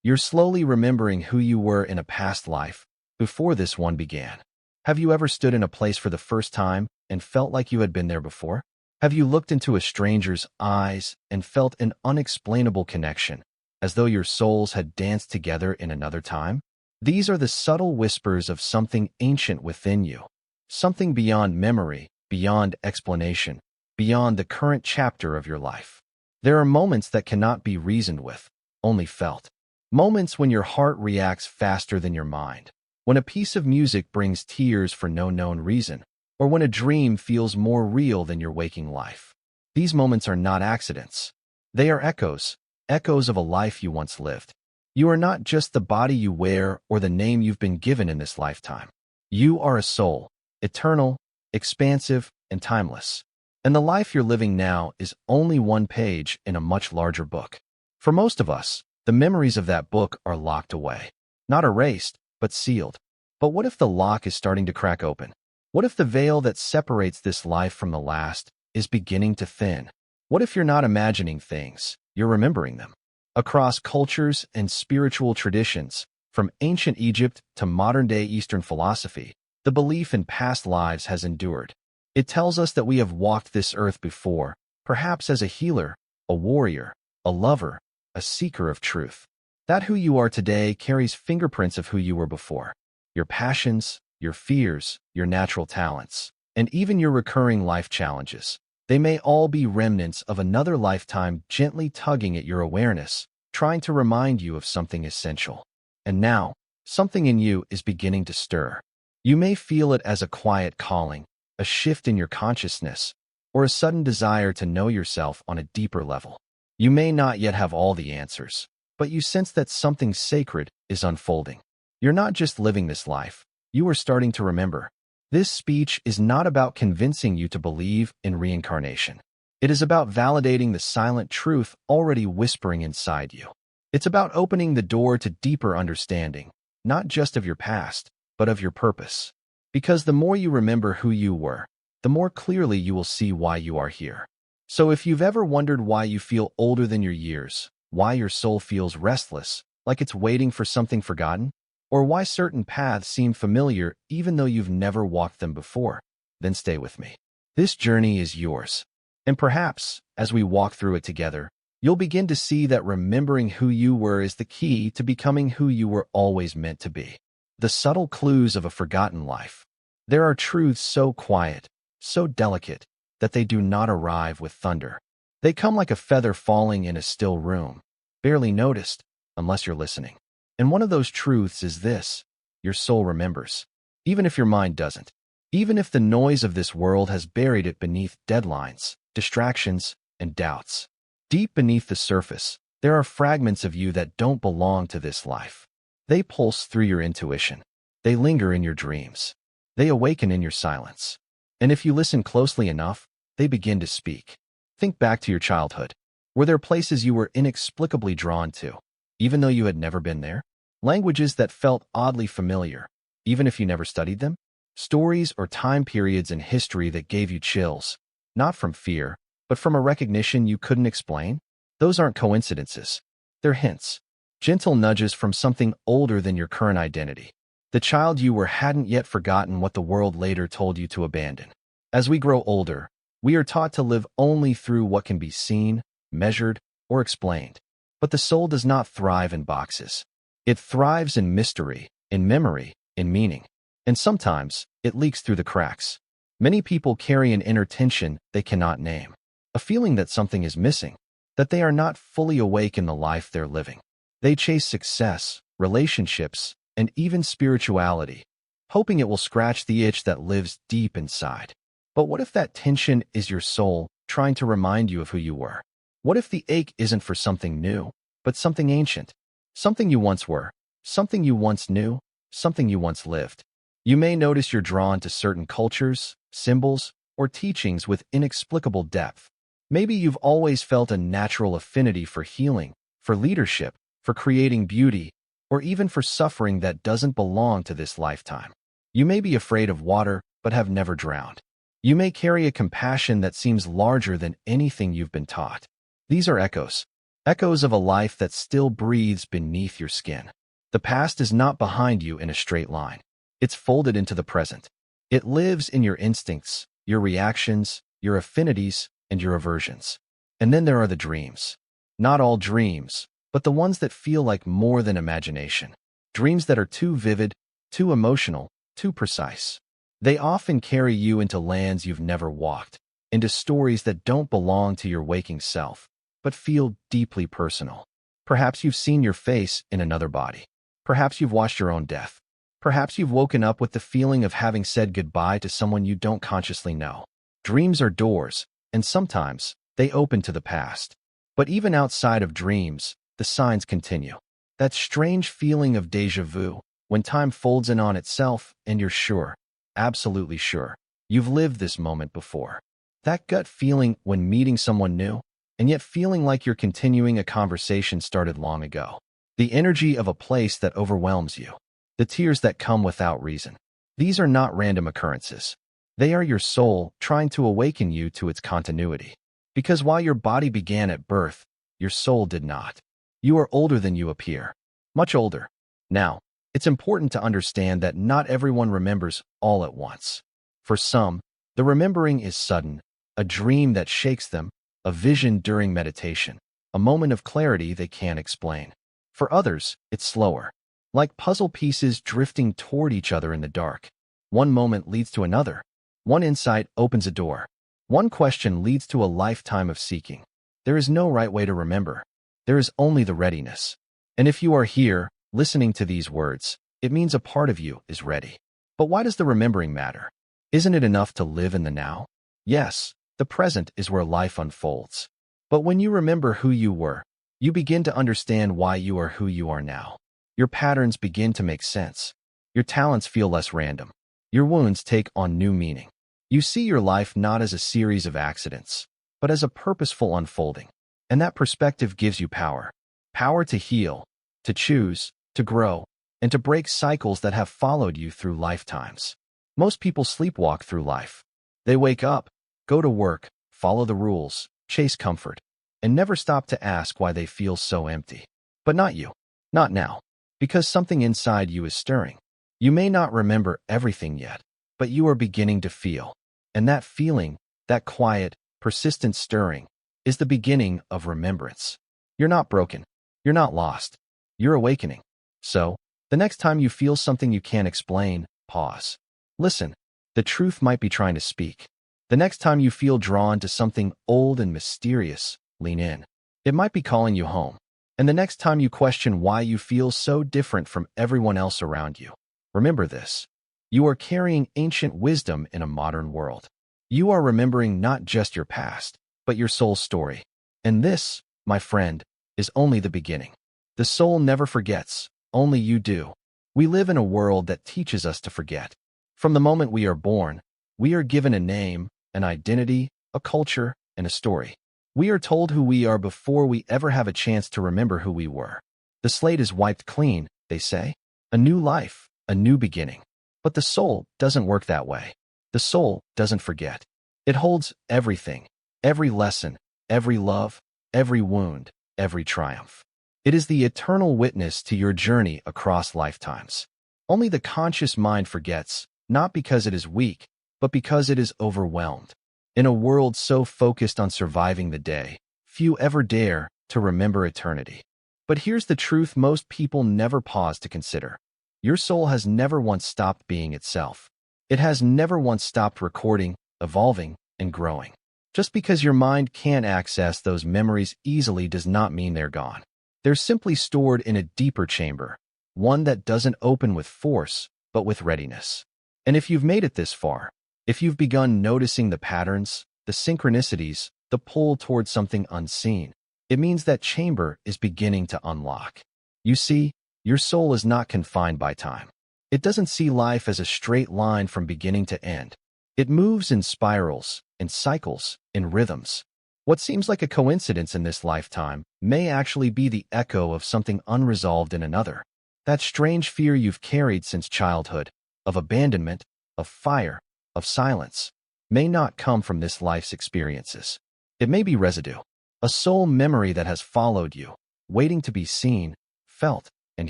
You're slowly remembering who you were in a past life, before this one began. Have you ever stood in a place for the first time and felt like you had been there before? Have you looked into a stranger's eyes and felt an unexplainable connection, as though your souls had danced together in another time? These are the subtle whispers of something ancient within you, something beyond memory, beyond explanation, beyond the current chapter of your life. There are moments that cannot be reasoned with, only felt. Moments when your heart reacts faster than your mind, when a piece of music brings tears for no known reason, or when a dream feels more real than your waking life. These moments are not accidents. They are echoes, echoes of a life you once lived. You are not just the body you wear or the name you've been given in this lifetime. You are a soul, eternal, expansive, and timeless. And the life you're living now is only one page in a much larger book. For most of us, the memories of that book are locked away. Not erased, but sealed. But what if the lock is starting to crack open? What if the veil that separates this life from the last is beginning to thin? What if you're not imagining things, you're remembering them? Across cultures and spiritual traditions, from ancient Egypt to modern-day Eastern philosophy, the belief in past lives has endured. It tells us that we have walked this earth before, perhaps as a healer, a warrior, a lover, a seeker of truth. That who you are today carries fingerprints of who you were before. Your passions, your fears, your natural talents, and even your recurring life challenges. They may all be remnants of another lifetime gently tugging at your awareness, trying to remind you of something essential. And now, something in you is beginning to stir. You may feel it as a quiet calling, a shift in your consciousness, or a sudden desire to know yourself on a deeper level. You may not yet have all the answers, but you sense that something sacred is unfolding. You're not just living this life, you are starting to remember. This speech is not about convincing you to believe in reincarnation. It is about validating the silent truth already whispering inside you. It's about opening the door to deeper understanding, not just of your past, but of your purpose. Because the more you remember who you were, the more clearly you will see why you are here. So if you've ever wondered why you feel older than your years, why your soul feels restless, like it's waiting for something forgotten, or why certain paths seem familiar even though you've never walked them before, then stay with me. This journey is yours. And perhaps, as we walk through it together, you'll begin to see that remembering who you were is the key to becoming who you were always meant to be. The subtle clues of a forgotten life. There are truths so quiet, so delicate, that they do not arrive with thunder. They come like a feather falling in a still room, barely noticed unless you're listening. And one of those truths is this: your soul remembers, even if your mind doesn't. Even if the noise of this world has buried it beneath deadlines, distractions, and doubts. Deep beneath the surface, there are fragments of you that don't belong to this life. They pulse through your intuition. They linger in your dreams. They awaken in your silence. And if you listen closely enough, they begin to speak. Think back to your childhood. Were there places you were inexplicably drawn to, even though you had never been there? Languages that felt oddly familiar, even if you never studied them? Stories or time periods in history that gave you chills, not from fear, but from a recognition you couldn't explain? Those aren't coincidences. They're hints, gentle nudges from something older than your current identity. The child you were hadn't yet forgotten what the world later told you to abandon. As we grow older, we are taught to live only through what can be seen, measured, or explained. But the soul does not thrive in boxes. It thrives in mystery, in memory, in meaning. And sometimes, it leaks through the cracks. Many people carry an inner tension they cannot name. A feeling that something is missing, that they are not fully awake in the life they're living. They chase success, relationships, and even spirituality, hoping it will scratch the itch that lives deep inside. But what if that tension is your soul trying to remind you of who you were? What if the ache isn't for something new, but something ancient? Something you once were, something you once knew, something you once lived. You may notice you're drawn to certain cultures, symbols, or teachings with inexplicable depth. Maybe you've always felt a natural affinity for healing, for leadership, for creating beauty, or even for suffering that doesn't belong to this lifetime. You may be afraid of water, but have never drowned. You may carry a compassion that seems larger than anything you've been taught. These are echoes, echoes of a life that still breathes beneath your skin. The past is not behind you in a straight line. It's folded into the present. It lives in your instincts, your reactions, your affinities, and your aversions. And then there are the dreams. Not all dreams, but the ones that feel like more than imagination. Dreams that are too vivid, too emotional, too precise. They often carry you into lands you've never walked, into stories that don't belong to your waking self, but feel deeply personal. Perhaps you've seen your face in another body. Perhaps you've watched your own death. Perhaps you've woken up with the feeling of having said goodbye to someone you don't consciously know. Dreams are doors, and sometimes they open to the past. But even outside of dreams, the signs continue. That strange feeling of déjà vu, when time folds in on itself and you're sure, absolutely sure, you've lived this moment before. That gut feeling when meeting someone new, and yet feeling like you're continuing a conversation started long ago. The energy of a place that overwhelms you. The tears that come without reason. These are not random occurrences. They are your soul trying to awaken you to its continuity. Because while your body began at birth, your soul did not. You are older than you appear. Much older. Now, it's important to understand that not everyone remembers all at once. For some, the remembering is sudden, a dream that shakes them, a vision during meditation, a moment of clarity they can't explain. For others, it's slower. Like puzzle pieces drifting toward each other in the dark. One moment leads to another. One insight opens a door. One question leads to a lifetime of seeking. There is no right way to remember. There is only the readiness. And if you are here, listening to these words, it means a part of you is ready. But why does the remembering matter? Isn't it enough to live in the now? Yes, the present is where life unfolds. But when you remember who you were, you begin to understand why you are who you are now. Your patterns begin to make sense. Your talents feel less random. Your wounds take on new meaning. You see your life not as a series of accidents, but as a purposeful unfolding. And that perspective gives you power. Power to heal, to choose, to grow, and to break cycles that have followed you through lifetimes. Most people sleepwalk through life. They wake up, go to work, follow the rules, chase comfort, and never stop to ask why they feel so empty. But not you. Not now. Because something inside you is stirring. You may not remember everything yet, but you are beginning to feel. And that feeling, that quiet, persistent stirring, is the beginning of remembrance. You're not broken. You're not lost. You're awakening. So, the next time you feel something you can't explain, pause. Listen. The truth might be trying to speak. The next time you feel drawn to something old and mysterious, lean in. It might be calling you home. And the next time you question why you feel so different from everyone else around you, remember this. You are carrying ancient wisdom in a modern world. You are remembering not just your past, but your soul's story. And this, my friend, is only the beginning. The soul never forgets, only you do. We live in a world that teaches us to forget. From the moment we are born, we are given a name, an identity, a culture, and a story. We are told who we are before we ever have a chance to remember who we were. The slate is wiped clean, they say. A new life, a new beginning. But the soul doesn't work that way. The soul doesn't forget. It holds everything, every lesson, every love, every wound, every triumph. It is the eternal witness to your journey across lifetimes. Only the conscious mind forgets, not because it is weak, but because it is overwhelmed. In a world so focused on surviving the day, few ever dare to remember eternity. But here's the truth most people never pause to consider. Your soul has never once stopped being itself. It has never once stopped recording, evolving, and growing. Just because your mind can't access those memories easily does not mean they're gone. They're simply stored in a deeper chamber, one that doesn't open with force, but with readiness. And if you've made it this far, if you've begun noticing the patterns, the synchronicities, the pull towards something unseen, it means that chamber is beginning to unlock. You see, your soul is not confined by time. It doesn't see life as a straight line from beginning to end. It moves in spirals, in cycles, in rhythms. What seems like a coincidence in this lifetime may actually be the echo of something unresolved in another. That strange fear you've carried since childhood, of abandonment, of fire, of silence, may not come from this life's experiences. It may be residue. a soul memory that has followed you, waiting to be seen, felt, and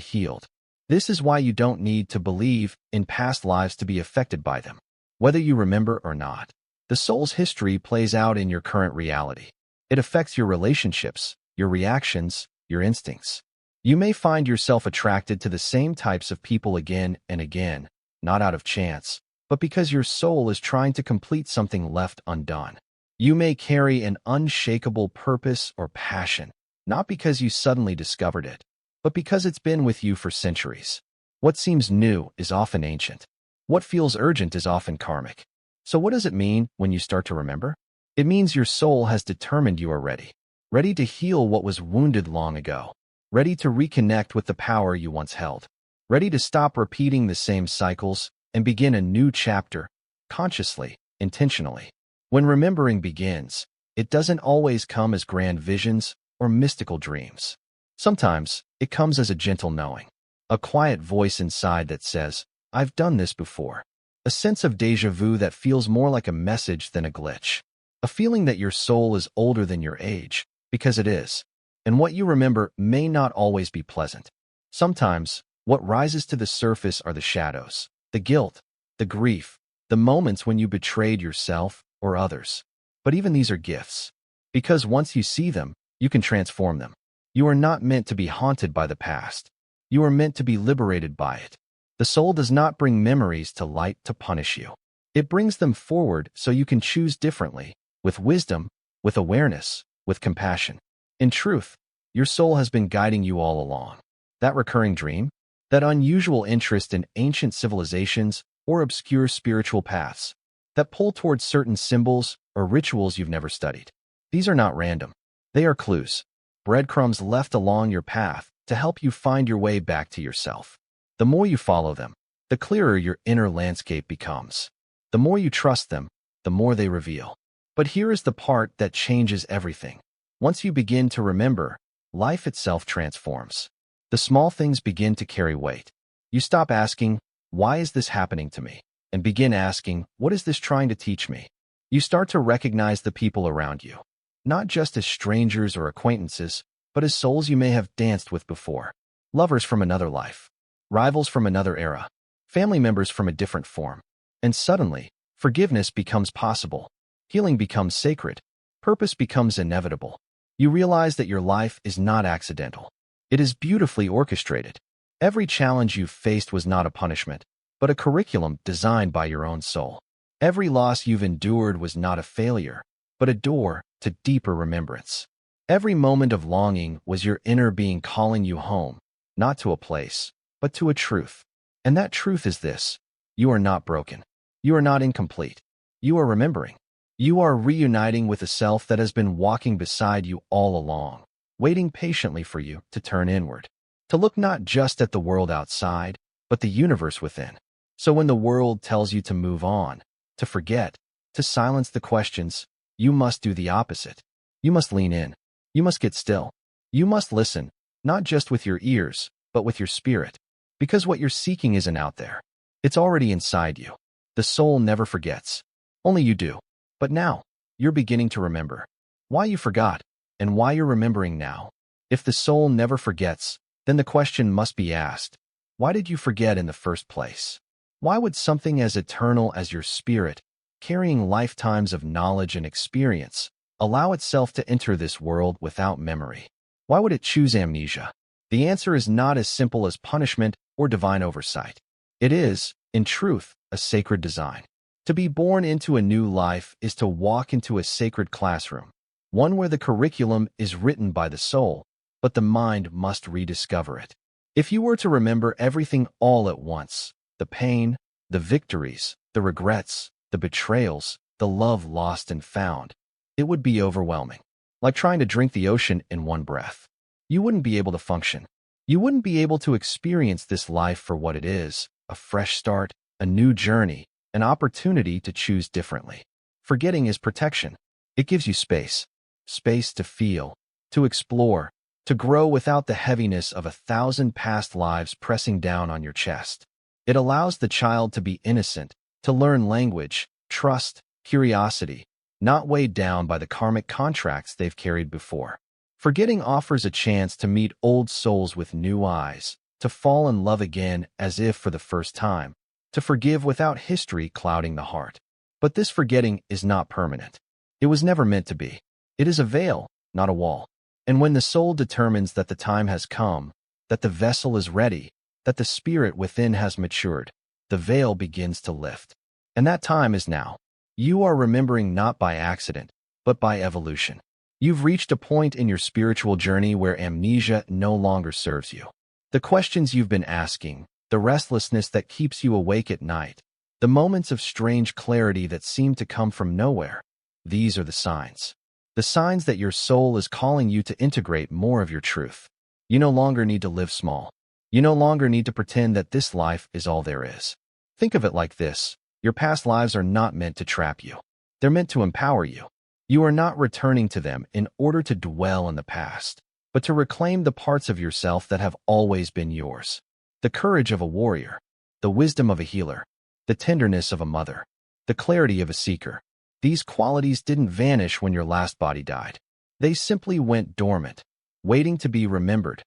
healed. This is why you don't need to believe in past lives to be affected by them. Whether you remember or not, the soul's history plays out in your current reality. It affects your relationships, your reactions, your instincts. You may find yourself attracted to the same types of people again and again, not out of chance, but because your soul is trying to complete something left undone. You may carry an unshakable purpose or passion, not because you suddenly discovered it, but because it's been with you for centuries. What seems new is often ancient. What feels urgent is often karmic. So what does it mean when you start to remember? It means your soul has determined you are ready. Ready to heal what was wounded long ago. Ready to reconnect with the power you once held. Ready to stop repeating the same cycles and begin a new chapter, consciously, intentionally. When remembering begins, it doesn't always come as grand visions or mystical dreams. Sometimes, it comes as a gentle knowing, a quiet voice inside that says, "I've done this before." A sense of déjà vu that feels more like a message than a glitch. A feeling that your soul is older than your age, because it is. And what you remember may not always be pleasant. Sometimes, what rises to the surface are the shadows, the guilt, the grief, the moments when you betrayed yourself or others. But even these are gifts. Because once you see them, you can transform them. You are not meant to be haunted by the past. You are meant to be liberated by it. The soul does not bring memories to light to punish you. It brings them forward so you can choose differently, with wisdom, with awareness, with compassion. In truth, your soul has been guiding you all along. That recurring dream, that unusual interest in ancient civilizations or obscure spiritual paths, that pull towards certain symbols or rituals you've never studied. These are not random. They are clues. Breadcrumbs left along your path to help you find your way back to yourself. The more you follow them, the clearer your inner landscape becomes. The more you trust them, the more they reveal. But here is the part that changes everything. Once you begin to remember, life itself transforms. The small things begin to carry weight. You stop asking, "Why is this happening to me?" and begin asking, "What is this trying to teach me?" You start to recognize the people around you, not just as strangers or acquaintances, but as souls you may have danced with before. Lovers from another life, rivals from another era, family members from a different form. And suddenly, forgiveness becomes possible. Healing becomes sacred. Purpose becomes inevitable. You realize that your life is not accidental. It is beautifully orchestrated. Every challenge you've faced was not a punishment, but a curriculum designed by your own soul. Every loss you've endured was not a failure, but a door to deeper remembrance. Every moment of longing was your inner being calling you home, not to a place, but to a truth. And that truth is this: you are not broken. You are not incomplete. You are remembering. You are reuniting with a self that has been walking beside you all along, waiting patiently for you to turn inward, to look not just at the world outside, but the universe within. So when the world tells you to move on, to forget, to silence the questions, you must do the opposite. You must lean in. You must get still. You must listen, not just with your ears, but with your spirit. Because what you're seeking isn't out there. It's already inside you. The soul never forgets. Only you do. But now, you're beginning to remember. Why you forgot, and why you're remembering now. If the soul never forgets, then the question must be asked: why did you forget in the first place? Why would something as eternal as your spirit, carrying lifetimes of knowledge and experience, allow itself to enter this world without memory? Why would it choose amnesia? The answer is not as simple as punishment or divine oversight. It is, in truth, a sacred design. To be born into a new life is to walk into a sacred classroom, one where the curriculum is written by the soul, but the mind must rediscover it. If you were to remember everything all at once, the pain, the victories, the regrets, the betrayals, the love lost and found, it would be overwhelming. Like trying to drink the ocean in one breath. You wouldn't be able to function. You wouldn't be able to experience this life for what it is: a fresh start, a new journey, an opportunity to choose differently. Forgetting is protection. It gives you space. Space to feel, to explore, to grow without the heaviness of 1,000 past lives pressing down on your chest. It allows the child to be innocent, to learn language, trust, curiosity, not weighed down by the karmic contracts they've carried before. Forgetting offers a chance to meet old souls with new eyes, to fall in love again as if for the first time, to forgive without history clouding the heart. But this forgetting is not permanent. It was never meant to be. It is a veil, not a wall. And when the soul determines that the time has come, that the vessel is ready, that the spirit within has matured, the veil begins to lift. And that time is now. You are remembering not by accident, but by evolution. You've reached a point in your spiritual journey where amnesia no longer serves you. The questions you've been asking, the restlessness that keeps you awake at night, the moments of strange clarity that seem to come from nowhere, these are the signs. The signs that your soul is calling you to integrate more of your truth. You no longer need to live small. You no longer need to pretend that this life is all there is. Think of it like this. Your past lives are not meant to trap you. They're meant to empower you. You are not returning to them in order to dwell in the past, but to reclaim the parts of yourself that have always been yours. The courage of a warrior, the wisdom of a healer, the tenderness of a mother, the clarity of a seeker. These qualities didn't vanish when your last body died. They simply went dormant, waiting to be remembered,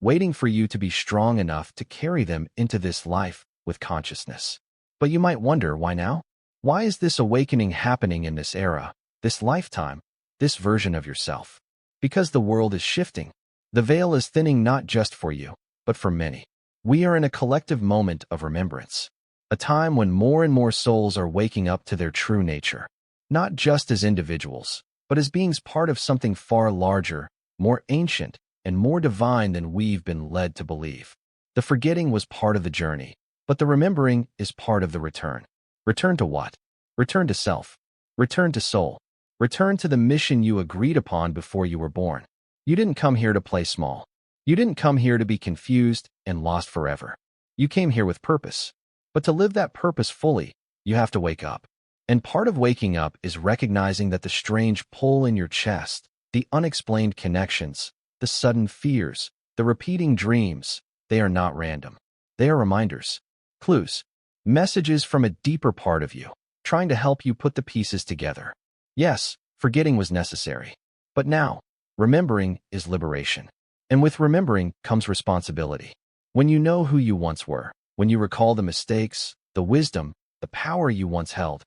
waiting for you to be strong enough to carry them into this life with consciousness. But you might wonder, why now? Why is this awakening happening in this era, this lifetime, this version of yourself? Because the world is shifting. The veil is thinning not just for you, but for many. We are in a collective moment of remembrance, a time when more and more souls are waking up to their true nature, not just as individuals, but as beings part of something far larger, more ancient, and more divine than we've been led to believe. The forgetting was part of the journey, but the remembering is part of the return. Return to what? Return to self. Return to soul. Return to the mission you agreed upon before you were born. You didn't come here to play small. You didn't come here to be confused and lost forever. You came here with purpose. But to live that purpose fully, you have to wake up. And part of waking up is recognizing that the strange pull in your chest, the unexplained connections, the sudden fears, the repeating dreams, they are not random. They are reminders, clues, messages from a deeper part of you, trying to help you put the pieces together. Yes, forgetting was necessary. But now, remembering is liberation. And with remembering comes responsibility. When you know who you once were, when you recall the mistakes, the wisdom, the power you once held,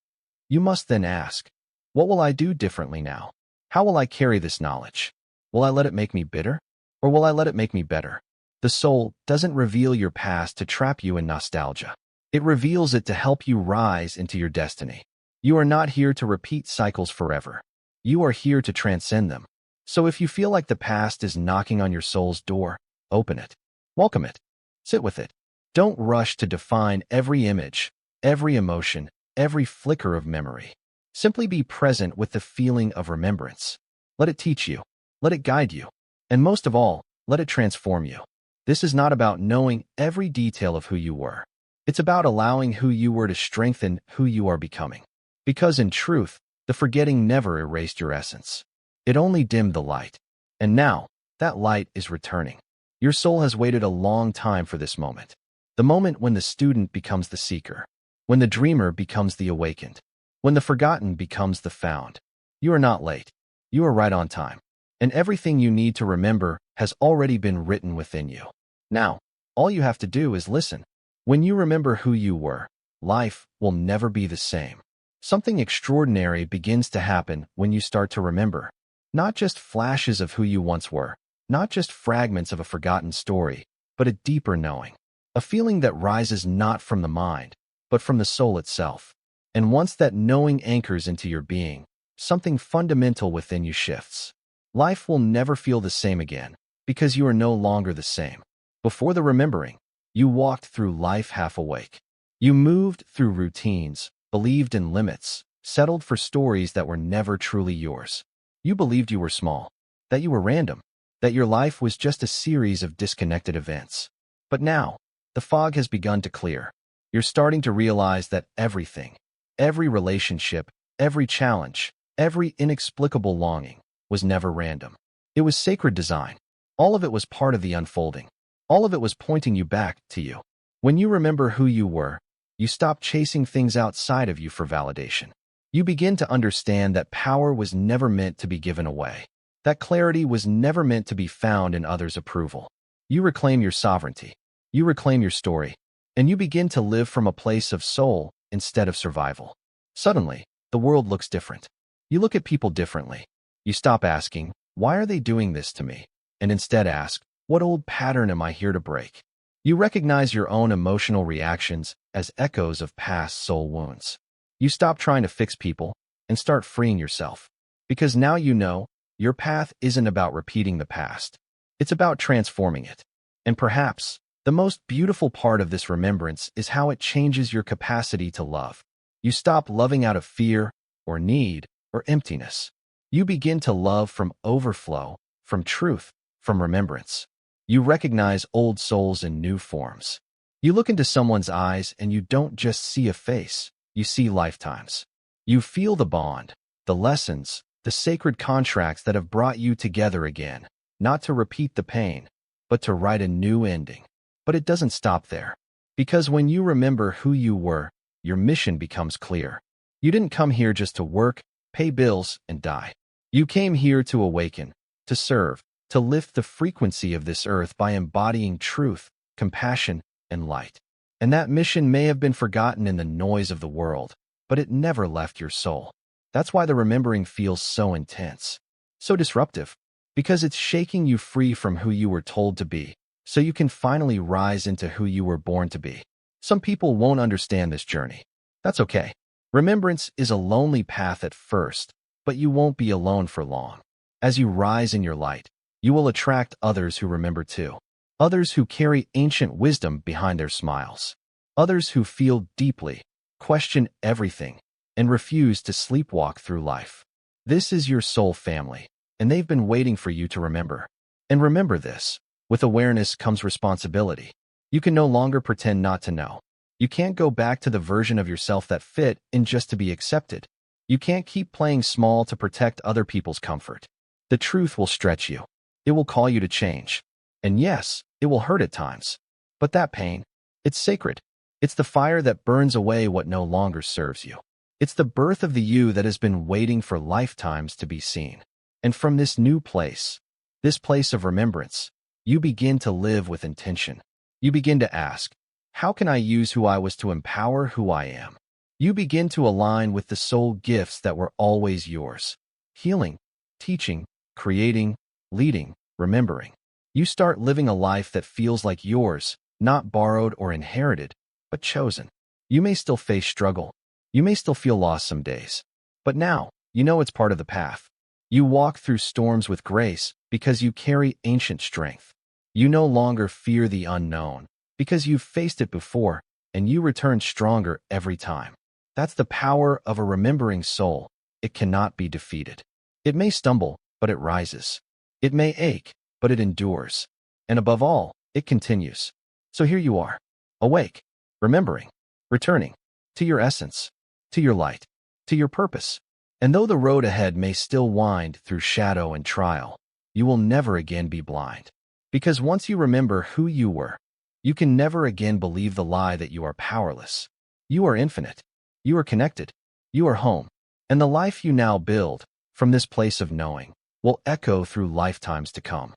you must then ask, what will I do differently now? How will I carry this knowledge? Will I let it make me bitter? Or will I let it make me better? The soul doesn't reveal your past to trap you in nostalgia. It reveals it to help you rise into your destiny. You are not here to repeat cycles forever. You are here to transcend them. So if you feel like the past is knocking on your soul's door, open it. Welcome it. Sit with it. Don't rush to define every image, every emotion, every flicker of memory. Simply be present with the feeling of remembrance. Let it teach you. Let it guide you. And most of all, let it transform you. This is not about knowing every detail of who you were. It's about allowing who you were to strengthen who you are becoming. Because in truth, the forgetting never erased your essence. It only dimmed the light. And now, that light is returning. Your soul has waited a long time for this moment. The moment when the student becomes the seeker. When the dreamer becomes the awakened. When the forgotten becomes the found. You are not late. You are right on time. And everything you need to remember has already been written within you. Now, all you have to do is listen. When you remember who you were, life will never be the same. Something extraordinary begins to happen when you start to remember. Not just flashes of who you once were, not just fragments of a forgotten story, but a deeper knowing. A feeling that rises not from the mind, but from the soul itself. And once that knowing anchors into your being, something fundamental within you shifts. Life will never feel the same again, because you are no longer the same. Before the remembering, you walked through life half awake. You moved through routines, believed in limits, settled for stories that were never truly yours. You believed you were small, that you were random, that your life was just a series of disconnected events. But now, the fog has begun to clear. You're starting to realize that everything, every relationship, every challenge, every inexplicable longing was never random. It was sacred design. All of it was part of the unfolding. All of it was pointing you back to you. When you remember who you were, you stop chasing things outside of you for validation. You begin to understand that power was never meant to be given away, that clarity was never meant to be found in others' approval. You reclaim your sovereignty, you reclaim your story, and you begin to live from a place of soul instead of survival. Suddenly, the world looks different. You look at people differently. You stop asking, "Why are they doing this to me?" and instead ask, "What old pattern am I here to break?" You recognize your own emotional reactions as echoes of past soul wounds. You stop trying to fix people and start freeing yourself. Because now you know your path isn't about repeating the past. It's about transforming it. And perhaps the most beautiful part of this remembrance is how it changes your capacity to love. You stop loving out of fear or need or emptiness. You begin to love from overflow, from truth, from remembrance. You recognize old souls in new forms. You look into someone's eyes and you don't just see a face, you see lifetimes. You feel the bond, the lessons, the sacred contracts that have brought you together again, not to repeat the pain, but to write a new ending. But it doesn't stop there. Because when you remember who you were, your mission becomes clear. You didn't come here just to work, pay bills, and die. You came here to awaken, to serve, to lift the frequency of this earth by embodying truth, compassion, and light. And that mission may have been forgotten in the noise of the world, but it never left your soul. That's why the remembering feels so intense, so disruptive, because it's shaking you free from who you were told to be, so you can finally rise into who you were born to be. Some people won't understand this journey. That's okay. Remembrance is a lonely path at first, but you won't be alone for long. As you rise in your light, you will attract others who remember too. Others who carry ancient wisdom behind their smiles. Others who feel deeply, question everything, and refuse to sleepwalk through life. This is your soul family, and they've been waiting for you to remember. And remember this, with awareness comes responsibility. You can no longer pretend not to know. You can't go back to the version of yourself that fit in just to be accepted. You can't keep playing small to protect other people's comfort. The truth will stretch you. It will call you to change. And yes, it will hurt at times. But that pain, it's sacred. It's the fire that burns away what no longer serves you. It's the birth of the you that has been waiting for lifetimes to be seen. And from this new place, this place of remembrance, you begin to live with intention. You begin to ask, how can I use who I was to empower who I am? You begin to align with the soul gifts that were always yours. Healing, teaching, creating, leading, remembering. You start living a life that feels like yours, not borrowed or inherited, but chosen. You may still face struggle. You may still feel lost some days. But now, you know it's part of the path. You walk through storms with grace because you carry ancient strength. You no longer fear the unknown because you've faced it before, and you return stronger every time. That's the power of a remembering soul. It cannot be defeated. It may stumble, but it rises. It may ache, but it endures. And above all, it continues. So here you are, awake, remembering, returning to your essence, to your light, to your purpose. And though the road ahead may still wind through shadow and trial, you will never again be blind. Because once you remember who you were, you can never again believe the lie that you are powerless. You are infinite. You are connected. You are home. And the life you now build, from this place of knowing, will echo through lifetimes to come.